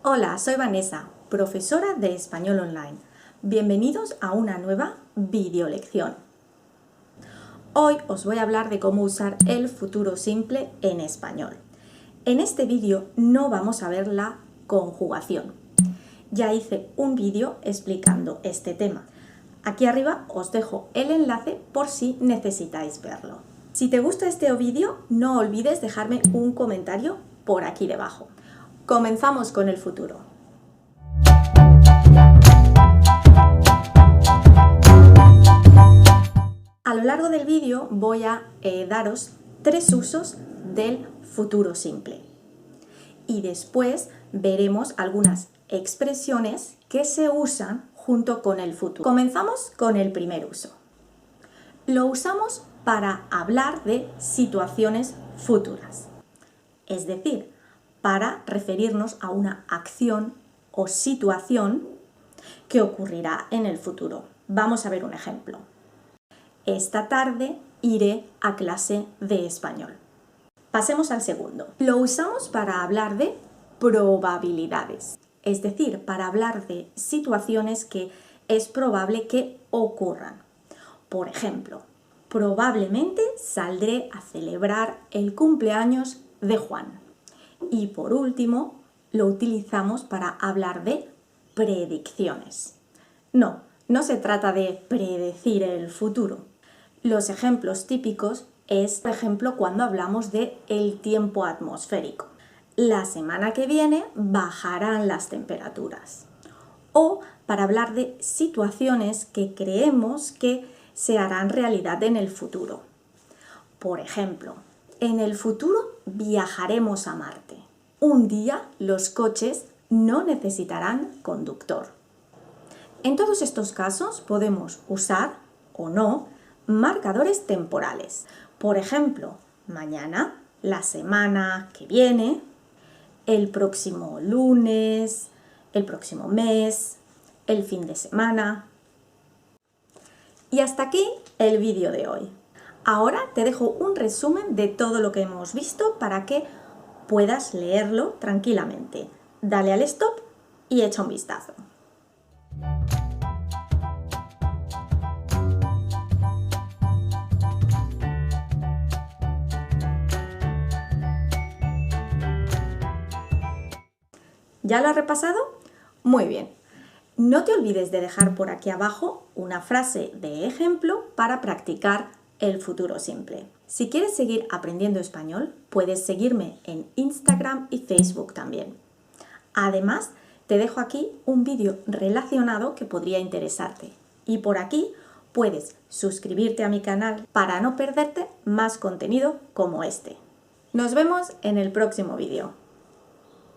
Hola, soy Vanessa, profesora de Español Online. Bienvenidos a una nueva videolección. Hoy os voy a hablar de cómo usar el futuro simple en español. En este vídeo no vamos a ver la conjugación. Ya hice un vídeo explicando este tema. Aquí arriba os dejo el enlace por si necesitáis verlo. Si te gusta este vídeo, no olvides dejarme un comentario por aquí debajo. Comenzamos con el futuro. A lo largo del vídeo voy a daros 3 usos del futuro simple. Y después veremos algunas expresiones que se usan junto con el futuro. Comenzamos con el primer uso. Lo usamos para hablar de situaciones futuras. Es decir, para referirnos a una acción o situación que ocurrirá en el futuro. Vamos a ver un ejemplo. Esta tarde iré a clase de español. Pasemos al segundo. Lo usamos para hablar de probabilidades, es decir, para hablar de situaciones que es probable que ocurran. Por ejemplo, probablemente saldré a celebrar el cumpleaños de Juan. Y por último, lo utilizamos para hablar de predicciones. No se trata de predecir el futuro. Los ejemplos típicos es, por ejemplo, cuando hablamos de el tiempo atmosférico. La semana que viene bajarán las temperaturas. O para hablar de situaciones que creemos que se harán realidad en el futuro. Por ejemplo, en el futuro viajaremos a Marte. Un día los coches no necesitarán conductor. En todos estos casos podemos usar o no marcadores temporales. Por ejemplo, mañana, la semana que viene, el próximo lunes, el próximo mes, el fin de semana. Y hasta aquí el vídeo de hoy. Ahora te dejo un resumen de todo lo que hemos visto para que puedas leerlo tranquilamente. Dale al stop y echa un vistazo. ¿Ya lo has repasado? Muy bien. No te olvides de dejar por aquí abajo una frase de ejemplo para practicar el futuro simple. Si quieres seguir aprendiendo español, puedes seguirme en Instagram y Facebook también. Además, te dejo aquí un vídeo relacionado que podría interesarte. Y por aquí puedes suscribirte a mi canal para no perderte más contenido como este. Nos vemos en el próximo vídeo.